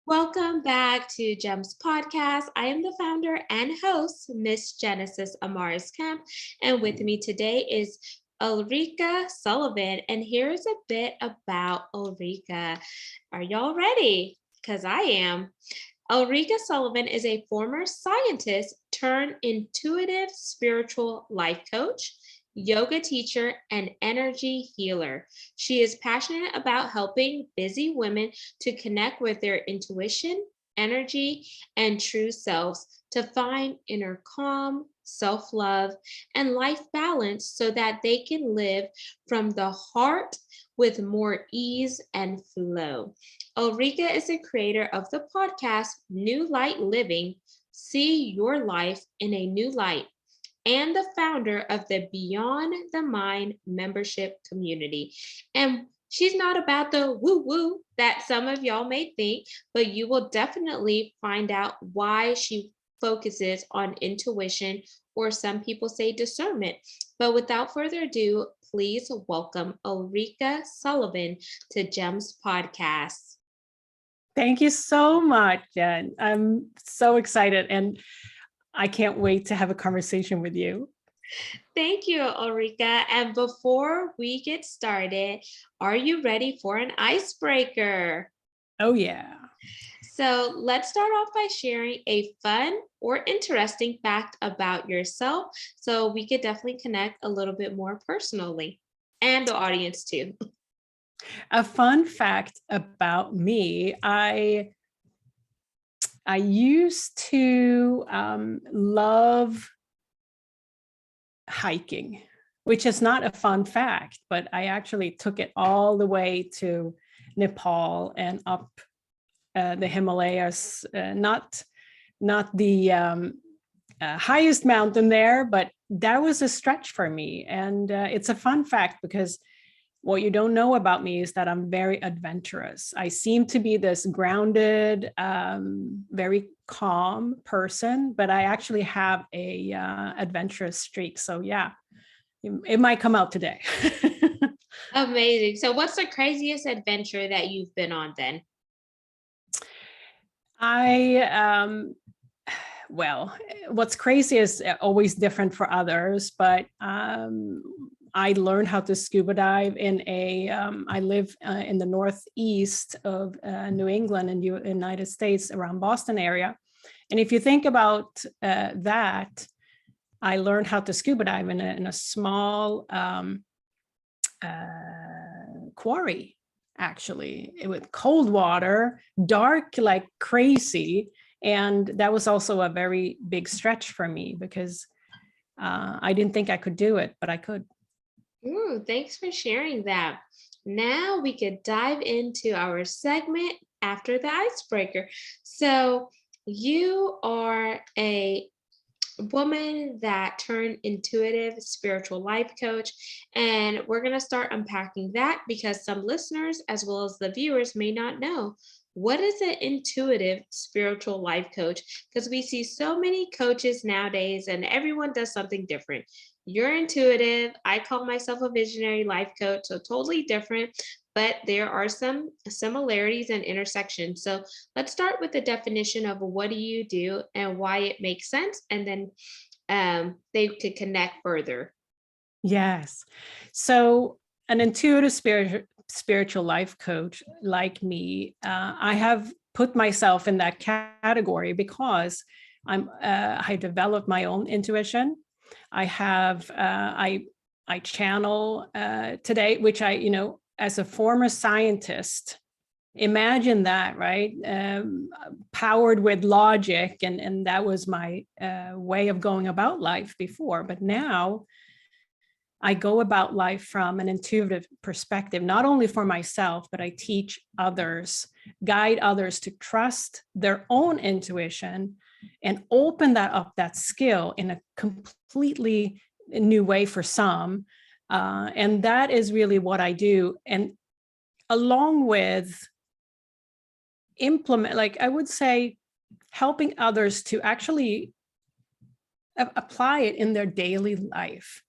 Welcome back to GEMS Podcast. I am the founder and host, Miss Genesis Amaris Kemp, and with me today is Ulrika Sullivan. And here's a bit about Ulrika. Are y'all ready? Because I am. Ulrika Sullivan is a former scientist turned intuitive spiritual life coach, yoga teacher, and energy healer. She is passionate about helping busy women to connect with their intuition, energy, and true selves to find inner calm, self love, and life balance so that they can live from the heart with more ease and flow. Ulrika is the creator of the podcast New Light Living. See your life in a new light, and the founder of the Beyond the Mind membership community. And she's not about the woo woo that some of y'all may think, but you will definitely find out why she focuses on intuition, or some people say discernment. But without further ado, please welcome Ulrika Sullivan to GEMS Podcast. Thank you so much, Jen. I'm so excited and I can't wait to have a conversation with you. Thank you, Ulrika. And before we get started, are you ready for an icebreaker? Oh, yeah. So let's start off by sharing a fun or interesting fact about yourself so we could definitely connect a little bit more personally, and the audience too. A fun fact about me, I used to love hiking, which is not a fun fact, but I actually took it all the way to Nepal and up the Himalayas, not the highest mountain there, but that was a stretch for me. And it's a fun fact because what you don't know about me is that I'm very adventurous. I seem to be this grounded, very calm person, but I actually have a adventurous streak. So yeah, it might come out today. Amazing. So what's the craziest adventure that you've been on then? Well, what's crazy is always different for others, but I learned how to scuba dive I live in the northeast of New England in the United States, around Boston area. And if you think about that, I learned how to scuba dive in a small quarry, actually, with cold water, dark like crazy. And that was also a very big stretch for me because I didn't think I could do it, but I could. Ooh, thanks for sharing that. Now we could dive into our segment after the icebreaker. So you are a woman that turned intuitive spiritual life coach, and we're going to start unpacking that because some listeners as well as the viewers may not know what is an intuitive spiritual life coach, because we see so many coaches nowadays and everyone does something different. You're intuitive. I call myself a visionary life coach, so totally different, but there are some similarities and intersections. So let's start with the definition of what do you do and why it makes sense, and then they could connect further. Yes. So an intuitive spiritual life coach like me, I have put myself in that category because I developed my own intuition. I channel today, which as a former scientist, imagine that, right? Powered with logic, and that was my way of going about life before. But now I go about life from an intuitive perspective, not only for myself, but I teach others, guide others to trust their own intuition and open that skill in a completely new way for some. And that is really what I do. And along with implement, like I would say, helping others to actually apply it in their daily life.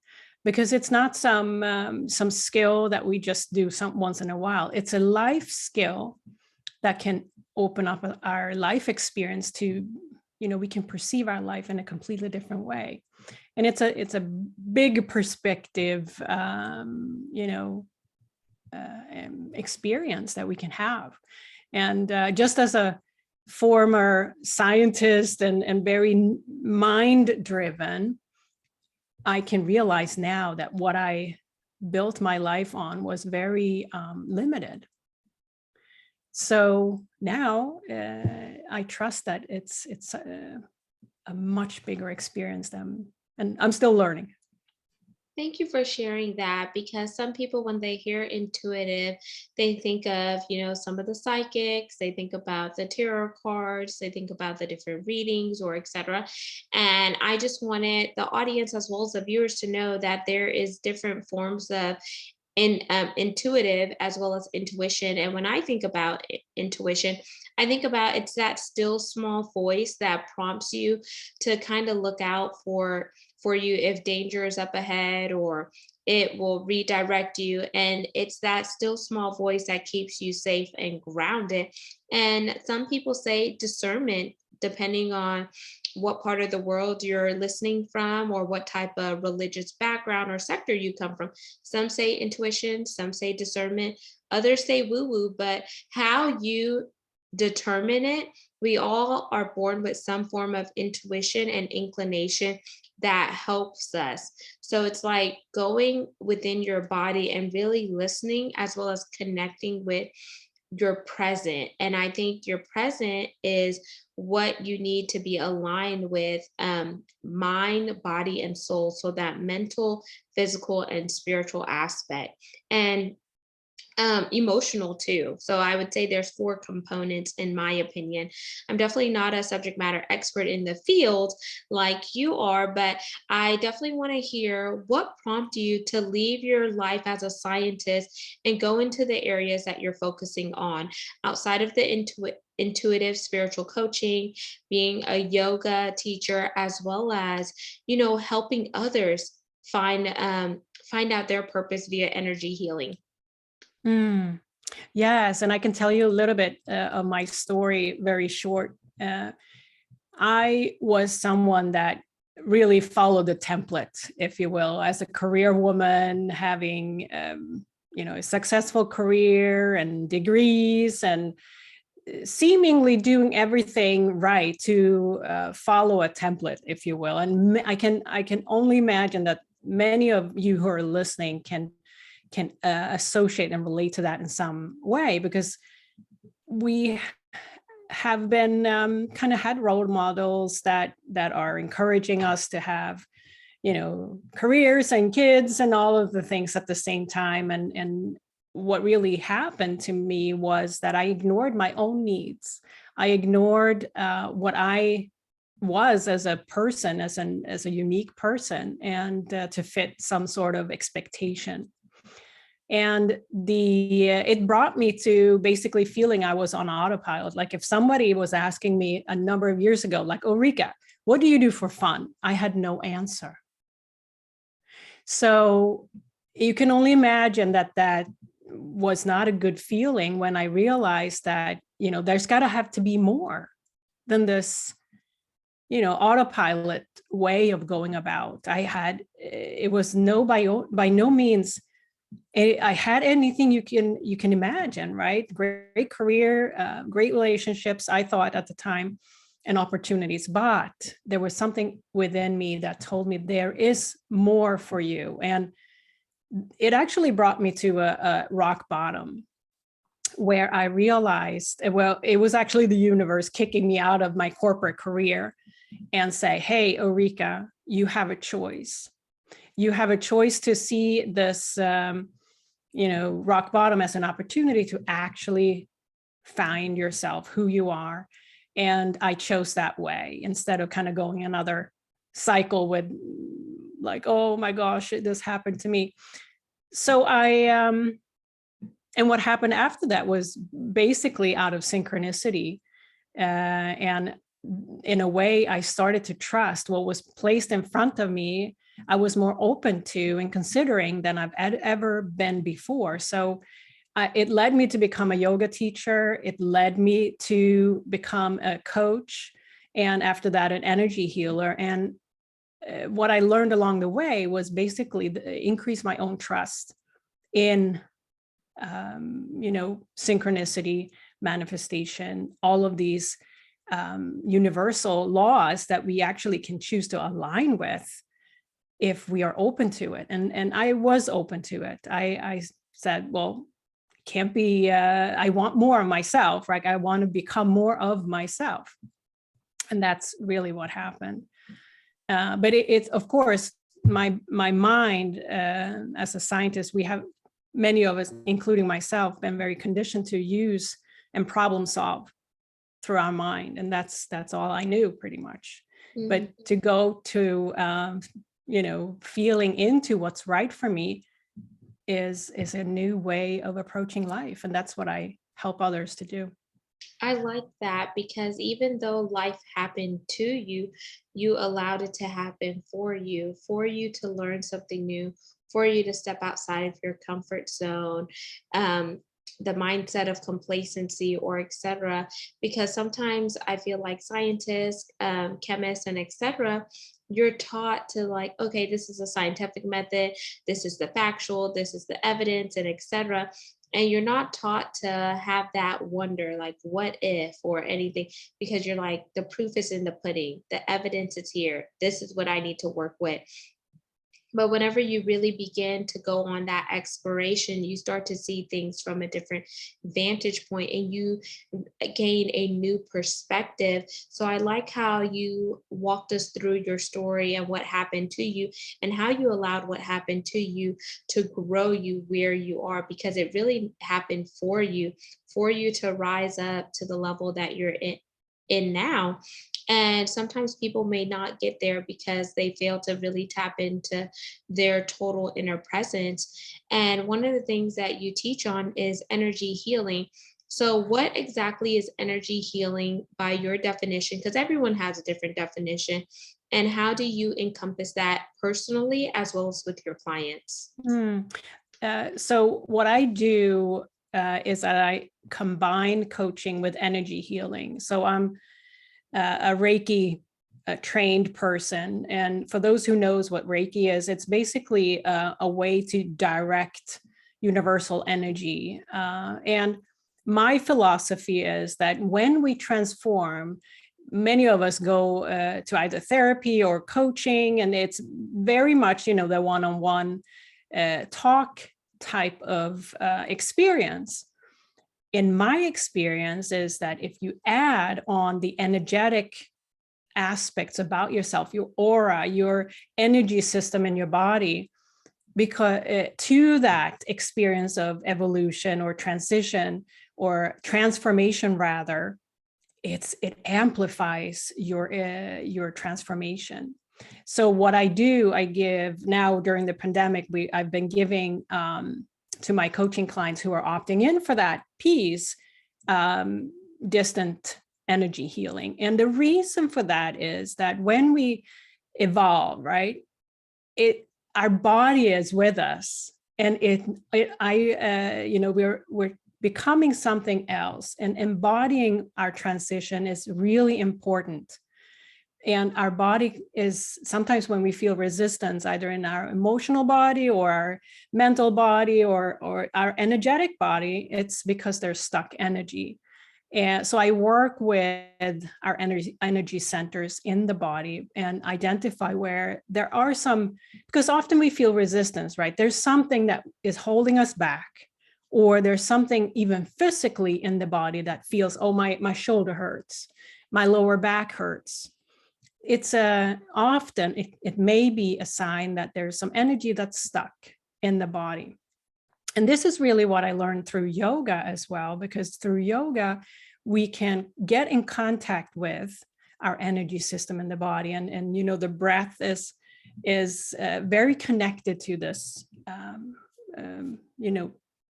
Because it's not some skill that we just do once in a while. It's a life skill that can open up our life experience to, we can perceive our life in a completely different way. And it's a big perspective, experience that we can have. And just as a former scientist and very mind driven, I can realize now that what I built my life on was very limited. So now I trust that it's a much bigger experience than, and I'm still learning. Thank you for sharing that, because some people, when they hear intuitive, they think of, some of the psychics, they think about the tarot cards, they think about the different readings or etc. And I just wanted the audience as well as the viewers to know that there is different forms of intuitive as well as intuition. And when I think about intuition, I think about it's that still small voice that prompts you to kind of look out for you if danger is up ahead, or it will redirect you. And it's that still small voice that keeps you safe and grounded. And some people say discernment, depending on what part of the world you're listening from or what type of religious background or sector you come from. Some say intuition, some say discernment, others say woo-woo, but how you determine it, we all are born with some form of intuition and inclination that helps us. So it's like going within your body and really listening, as well as connecting with your present. And I think your present is what you need to be aligned with, mind, body, and soul. So that mental, physical, and spiritual aspect. And emotional too. So I would say there's 4 components in my opinion. I'm definitely not a subject matter expert in the field like you are, but I definitely want to hear what prompted you to leave your life as a scientist and go into the areas that you're focusing on outside of the intuitive spiritual coaching, being a yoga teacher, as well as, helping others find out their purpose via energy healing. Yes, and I can tell you a little bit of my story, very short. I was someone that really followed the template, if you will, as a career woman, having a successful career and degrees, and seemingly doing everything right to follow a template, if you will. And I can only imagine that many of you who are listening can associate and relate to that in some way, because we have been kind of had role models that are encouraging us to have, careers and kids and all of the things at the same time. And what really happened to me was that I ignored my own needs. I ignored what I was as a person, as a unique person, and to fit some sort of expectation. And it brought me to basically feeling I was on autopilot. Like if somebody was asking me a number of years ago, like, Ulrika, what do you do for fun? I had no answer. So you can only imagine that was not a good feeling when I realized that, there's got to have to be more than this, autopilot way of going about. It was by no means I had anything you can imagine, right? Great career, great relationships, I thought at the time, and opportunities. But there was something within me that told me there is more for you. And it actually brought me to a rock bottom where I realized, well, it was actually the universe kicking me out of my corporate career and say, hey, Ulrika, you have a choice. You have a choice to see this, rock bottom as an opportunity to actually find yourself, who you are. And I chose that way instead of kind of going another cycle with like, oh my gosh, this happened to me. So and what happened after that was basically out of synchronicity. And in a way, I started to trust what was placed in front of me. I was more open to and considering than I've ever been before. So it led me to become a yoga teacher. It led me to become a coach. And after that, an energy healer. And what I learned along the way was basically increase my own trust in, synchronicity, manifestation, all of these universal laws that we actually can choose to align with if we are open to it. And I was open to it. I said, well, can't be, I want more of myself, right? I want to become more of myself. And that's really what happened. But it's, of course, my mind, as a scientist, we have, many of us, including myself, been very conditioned to use and problem solve through our mind. And that's all I knew, pretty much. Mm-hmm. But to go to, feeling into what's right for me is a new way of approaching life. And that's what I help others to do. I like that, because even though life happened to you, you allowed it to happen for you to learn something new, for you to step outside of your comfort zone, the mindset of complacency, or etc. Because sometimes I feel like scientists, chemists, and etc., you're taught to, like, okay, this is a scientific method, this is the factual, this is the evidence, and etc. And you're not taught to have that wonder, like, what if, or anything, because you're like, the proof is in the pudding, the evidence is here, this is what I need to work with. But whenever you really begin to go on that exploration, you start to see things from a different vantage point, and you gain a new perspective. So I like how you walked us through your story and what happened to you, and how you allowed what happened to you to grow you where you are, because it really happened for you to rise up to the level that you're in now. And sometimes people may not get there because they fail to really tap into their total inner presence. And one of the things that you teach on is energy healing. So what exactly is energy healing by your definition? Because everyone has a different definition. And how do you encompass that personally as well as with your clients? So what I do is that I combine coaching with energy healing. So I'm a Reiki trained person. And for those who knows what Reiki is, it's basically a way to direct universal energy. And my philosophy is that when we transform, many of us go to either therapy or coaching, and it's very much, the one-on-one talk type of experience. In my experience is that if you add on the energetic aspects about yourself, your aura, your energy system in your body, because to that experience of evolution or transition or transformation, rather, it amplifies your transformation. So what I do, I give now during the pandemic, I've been giving to my coaching clients who are opting in for that piece, distant energy healing. And the reason for that is that when we evolve, right, our body is with us, and we're becoming something else, and embodying our transition is really important. And our body is, sometimes when we feel resistance, either in our emotional body or our mental body or our energetic body, it's because there's stuck energy. And so I work with our energy centers in the body and identify where there are some, because often we feel resistance, right? There's something that is holding us back, or there's something even physically in the body that feels, oh, my shoulder hurts, my lower back hurts. It's often, it may be a sign that there's some energy that's stuck in the body. And this is really what I learned through yoga as well, because through yoga, we can get in contact with our energy system in the body. And the breath is very connected to this,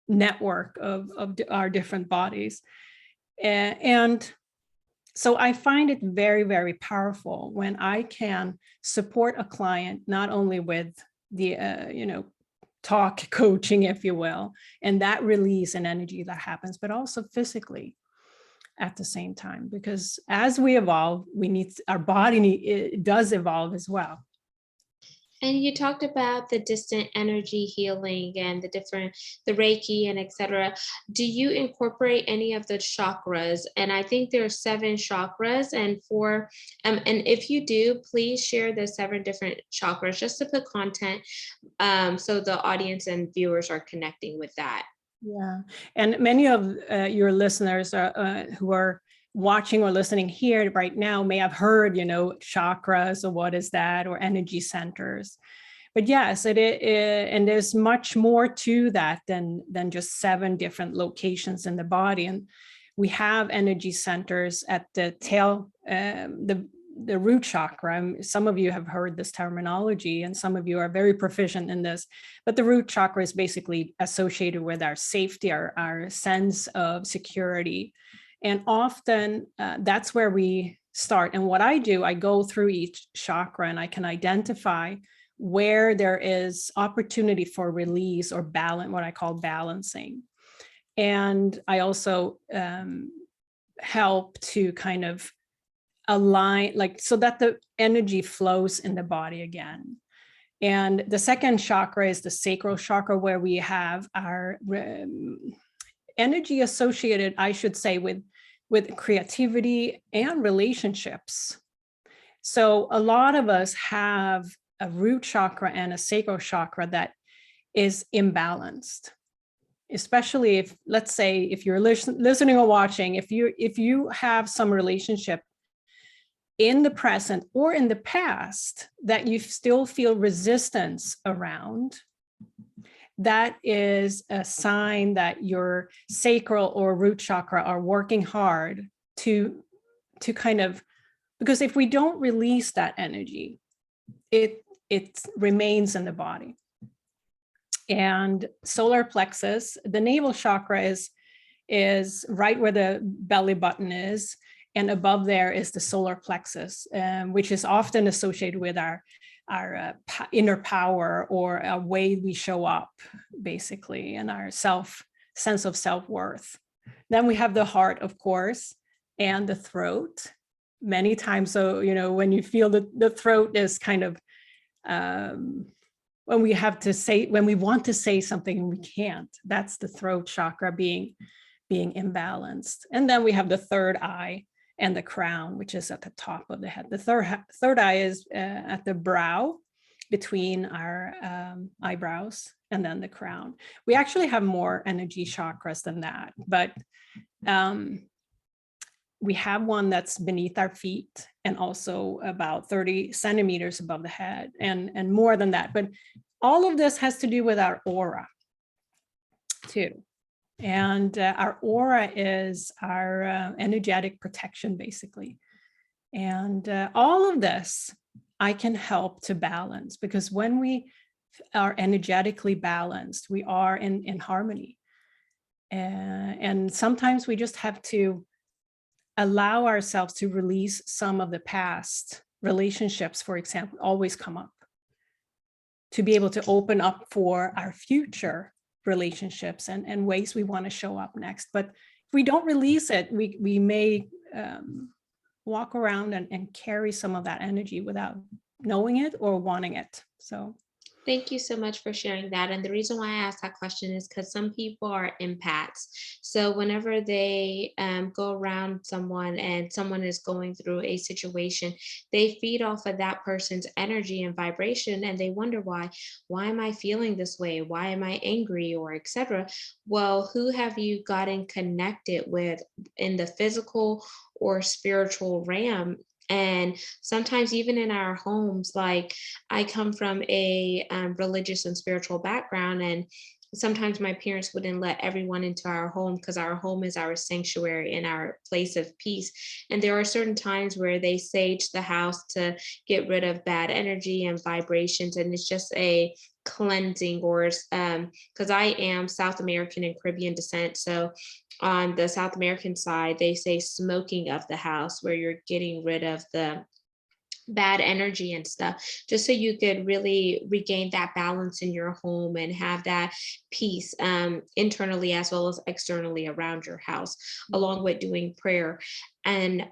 network of our different bodies. And so I find it very, very powerful when I can support a client, not only with the, talk coaching, if you will, and that release and energy that happens, but also physically at the same time, because as we evolve, our body it does evolve as well. And you talked about the distant energy healing and the Reiki and etc. Do you incorporate any of the chakras? And I think there are 7 chakras and 4. And if you do, please share the 7 different chakras just to put content, so the audience and viewers are connecting with that. Yeah, and many of your listeners who are watching or listening here right now may have heard, chakras, or what is that, or energy centers. But yes, and there's much more to that than just 7 different locations in the body. And we have energy centers at the tail, the root chakra. Some of you have heard this terminology, and some of you are very proficient in this. But the root chakra is basically associated with our safety, our sense of security. And often that's where we start. And what I do, I go through each chakra and I can identify where there is opportunity for release or balance, what I call balancing. And I also help to kind of align, so that the energy flows in the body again. And the second chakra is the sacral chakra, where we have our energy associated, I should say, with creativity and relationships. So a lot of us have a root chakra and a sacral chakra that is imbalanced, especially if, let's say, if you're listening or watching, if you have some relationship in the present or in the past that you still feel resistance around, that is a sign that your sacral or root chakra are working hard to kind of, because if we don't release that energy, it remains in the body. And solar plexus, the navel chakra, is right where the belly button is. And above there is the solar plexus, which is often associated with our inner power, or a way we show up, basically, and our sense of self-worth. Then we have the heart, of course, and the throat. Many times, so when you feel that the throat is kind of when we want to say something and we can't, that's the throat chakra being imbalanced. And then we have the third eye and the crown, which is at the top of the head. The third eye is at the brow, between our eyebrows, and then the crown. We actually have more energy chakras than that, but we have one that's beneath our feet, and also about 30 centimeters above the head, and more than that. But all of this has to do with our aura too. And our aura is our energetic protection, basically. And all of this I can help to balance, because when we are energetically balanced, we are in harmony. And sometimes we just have to allow ourselves to release some of the past relationships, for example, always come up, to be able to open up for our future relationships and ways we want to show up next. But if we don't release it, we may walk around and carry some of that energy without knowing it or wanting it. So thank you so much for sharing that. And the reason why I asked that question is because some people are empaths. So whenever they go around someone and someone is going through a situation, they feed off of that person's energy and vibration, and they wonder why am I feeling this way? Why am I angry, or etc. Well, who have you gotten connected with in the physical or spiritual realm? And sometimes even in our homes, like I come from a religious and spiritual background, and sometimes my parents wouldn't let everyone into our home because our home is our sanctuary and our place of peace. And there are certain times where they sage the house to get rid of bad energy and vibrations, and it's just a cleansing, or because I am South American and Caribbean descent, so on the South American side, they say smoking of the house, where you're getting rid of the bad energy and stuff, just so you could really regain that balance in your home and have that peace, internally as well as externally around your house, along with doing prayer. And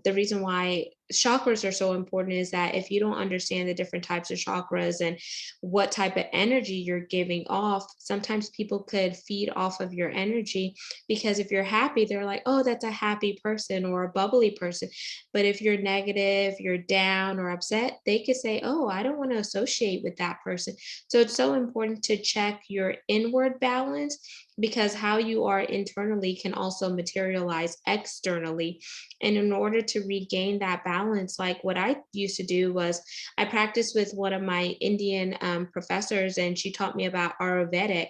the reason why chakras are so important is that if you don't understand the different types of chakras and what type of energy you're giving off, sometimes people could feed off of your energy, because if you're happy, they're like, oh, that's a happy person or a bubbly person. But if you're negative, you're down or upset, they could say, oh, I don't want to associate with that person. So it's so important to check your inward balance, because how you are internally can also materialize externally. And in order to regain that balance, like what I used to do was I practiced with one of my Indian professors, and she taught me about Ayurvedic.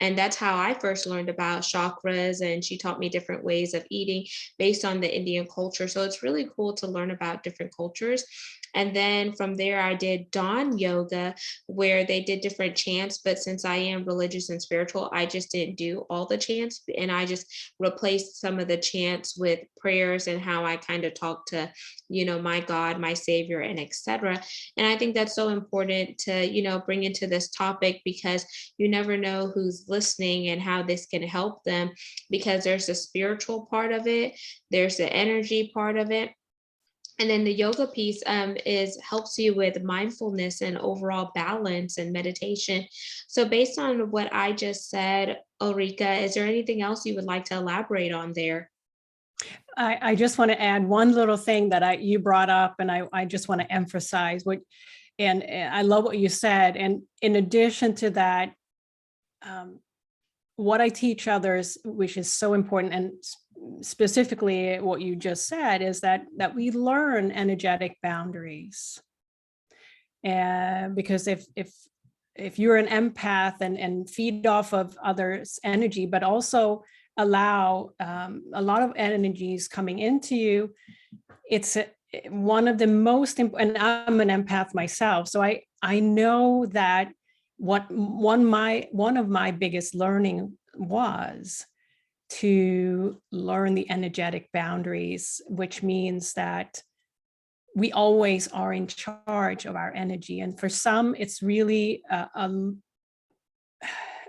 And that's how I first learned about chakras. And she taught me different ways of eating based on the Indian culture. So it's really cool to learn about different cultures. And then from there, I did dawn yoga, where they did different chants. But since I am religious and spiritual, I just didn't do all the chants. And I just replaced some of the chants with prayers and how I kind of talk to, my God, my Savior, and etc. And I think that's so important to, bring into this topic, because you never know who's listening and how this can help them, because there's the spiritual part of it, there's the energy part of it, and then the yoga piece is helps you with mindfulness and overall balance and meditation. So based on what I just said, Ulrika, is there anything else you would like to elaborate on there? I just want to add one little thing that you brought up, and I just want to emphasize and I love what you said. And in addition to that, what I teach others, which is so important, and specifically what you just said, is that we learn energetic boundaries. And because if you're an empath and feed off of others' energy, but also allow a lot of energies coming into you, it's one of the most important. And I'm an empath myself, so I know that one of my biggest learning was to learn the energetic boundaries, which means that we always are in charge of our energy. And for some, it's really a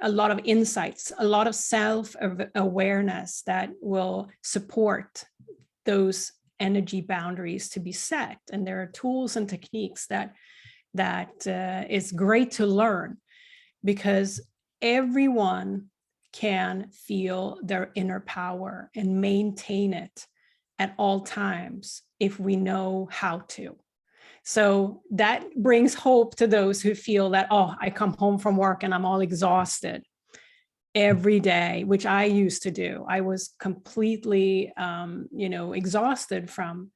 lot of insights, a lot of self-awareness that will support those energy boundaries to be set. And there are tools and techniques that is great to learn, because everyone can feel their inner power and maintain it at all times if we know how to. So that brings hope to those who feel that, oh, I come home from work and I'm all exhausted every day, which I used to do. I was completely, exhausted from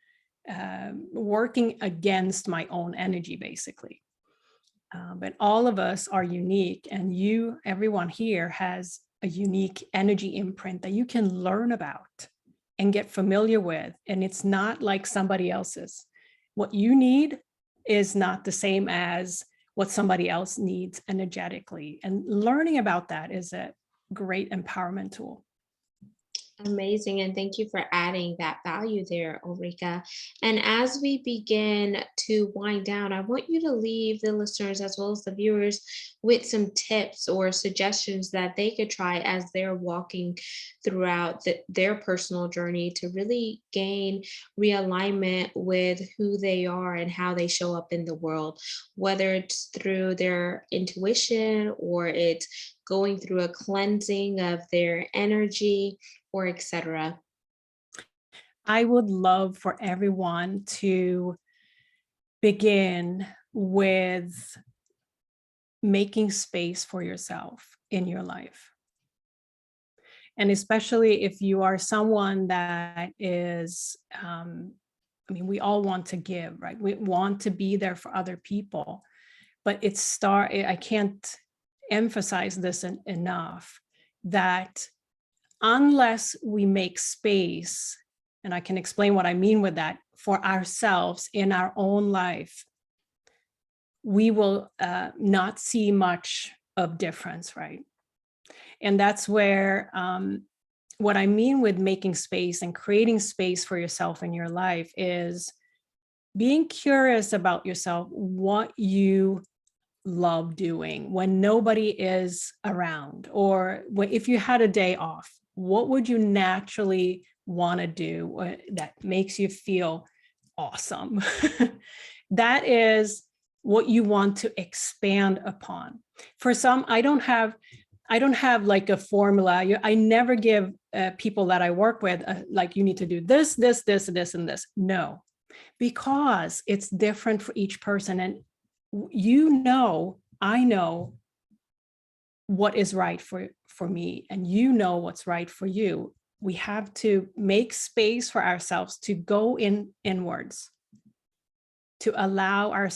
working against my own energy, basically. But all of us are unique, and everyone here has a unique energy imprint that you can learn about and get familiar with. And it's not like somebody else's. What you need is not the same as what somebody else needs energetically. And learning about that is a great empowerment tool. Amazing. And thank you for adding that value there, Ulrika. And as we begin to wind down, I want you to leave the listeners as well as the viewers with some tips or suggestions that they could try as they're walking throughout their personal journey to really gain realignment with who they are and how they show up in the world, whether it's through their intuition or it's going through a cleansing of their energy, or etc. I would love for everyone to begin with making space for yourself in your life. And especially if you are someone that is, we all want to give, right? We want to be there for other people, but I can't emphasize this enough, that unless we make space, and I can explain what I mean with that, for ourselves in our own life, we will not see much of difference, right? And that's where what I mean with making space and creating space for yourself in your life is being curious about yourself, what you love doing when nobody is around, or if you had a day off, what would you naturally want to do that makes you feel awesome? That is what you want to expand upon. For some, I don't have like a formula. I never give people that I work with like, you need to do this, this, this, this, and this. No, because it's different for each person. And I know what is right for me, and you know what's right for you. We have to make space for ourselves to go inwards, to allow our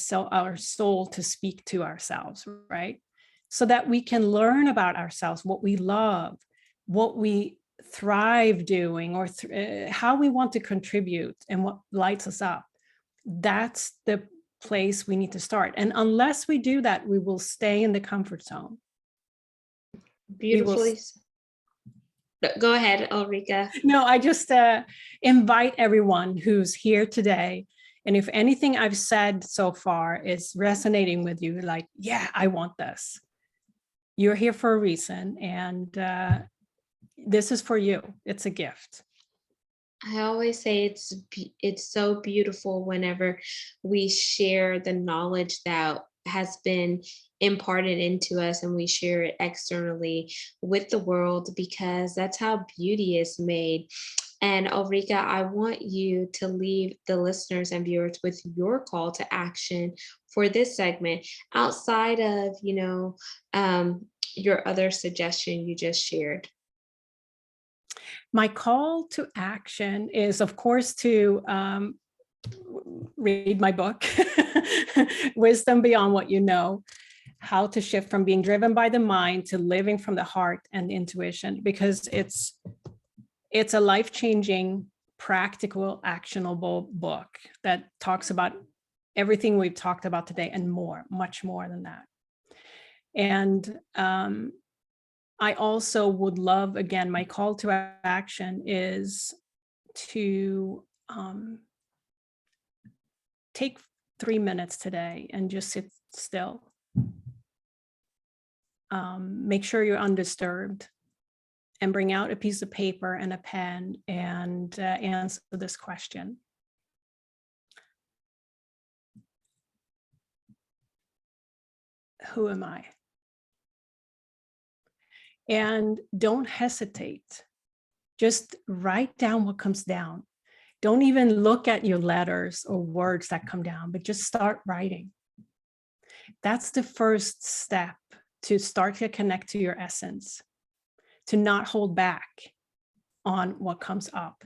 soul to speak to ourselves, right? So that we can learn about ourselves, what we love, what we thrive doing, or how we want to contribute, and what lights us up. That's the place we need to start. And unless we do that, we will stay in the comfort zone. Beautifully. Go ahead, Ulrika. No, I just invite everyone who's here today. And if anything I've said so far is resonating with you, like, yeah, I want this. You're here for a reason. And this is for you. It's a gift. I always say it's so beautiful whenever we share the knowledge that has been imparted into us, and we share it externally with the world, because that's how beauty is made. And Ulrika, I want you to leave the listeners and viewers with your call to action for this segment, outside of, your other suggestion you just shared. My call to action is, of course, to read my book, Wisdom Beyond What You Know, How to Shift from Being Driven by the Mind to Living from the Heart and Intuition, because it's a life-changing, practical, actionable book that talks about everything we've talked about today and more, much more than that. And I also would love, again, my call to action is to take 3 minutes today and just sit still. Make sure you're undisturbed, and bring out a piece of paper and a pen and answer this question. Who am I? And don't hesitate. Just write down what comes down. Don't even look at your letters or words that come down, but just start writing. That's the first step to start to connect to your essence, to not hold back on what comes up.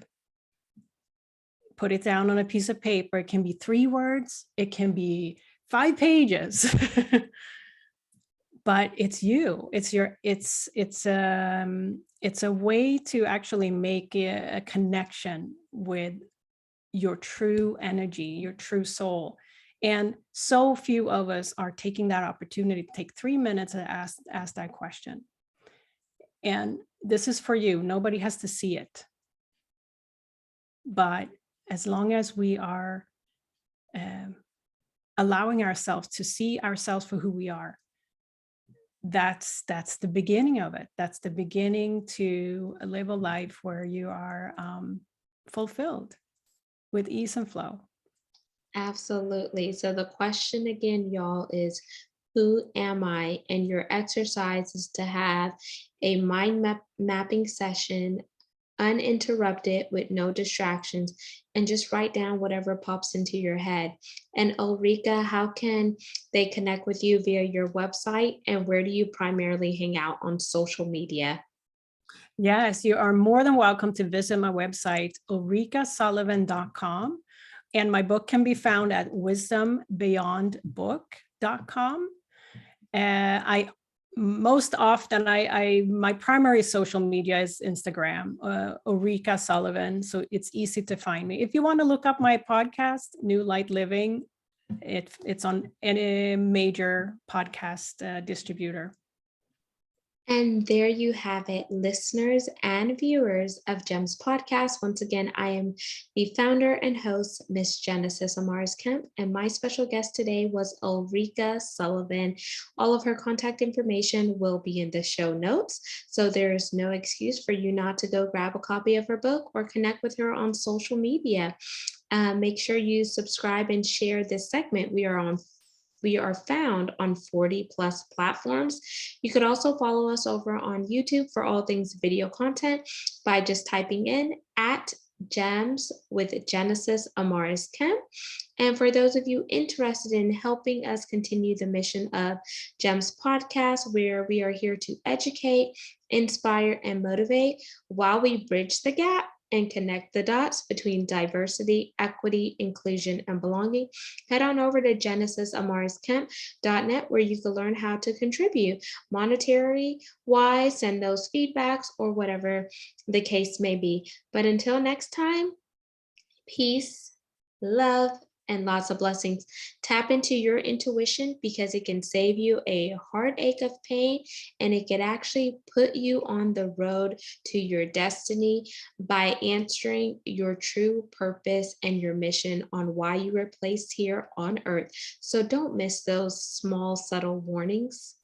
Put it down on a piece of paper. It can be 3 words. It can be 5 pages. But it's you. It's a way to actually make a connection with your true energy, your true soul. And so few of us are taking that opportunity to take 3 minutes and ask that question. And this is for you. Nobody has to see it. But as long as we are allowing ourselves to see ourselves for who we are, that's the beginning of it. That's the beginning to live a life where you are fulfilled with ease and flow. Absolutely. So the question again, y'all, is who am I? And your exercise is to have a mind mapping session, uninterrupted, with no distractions, and just write down whatever pops into your head. And Ulrika, how can they connect with you via your website, and where do you primarily hang out on social media? Yes, you are more than welcome to visit my website, ulrikasullivan.com. And my book can be found at wisdombeyondbook.com. Most often, my primary social media is Instagram, Ulrika Sullivan. So it's easy to find me. If you want to look up my podcast, New Light Living, it's on any major podcast distributor. And there you have it, listeners and viewers of GEMS podcast. Once again, I am the founder and host, Miss Genesis Amaris Kemp, and my special guest today was Ulrika Sullivan. All of her contact information will be in the show notes, so there is no excuse for you not to go grab a copy of her book or connect with her on social media. Make sure you subscribe and share this segment. We are found on 40 plus platforms. You could also follow us over on YouTube for all things video content by just typing in at GEMS with Genesis Amaris Kemp. And for those of you interested in helping us continue the mission of GEMS podcast, where we are here to educate, inspire, and motivate while we bridge the gap and connect the dots between diversity, equity, inclusion, and belonging, head on over to genesisamarisKemp.net where you can learn how to contribute monetary wise, send those feedbacks, or whatever the case may be. But until next time, peace, love, and lots of blessings. Tap into your intuition because it can save you a heartache of pain, and it can actually put you on the road to your destiny by answering your true purpose and your mission on why you were placed here on earth. So don't miss those small, subtle warnings.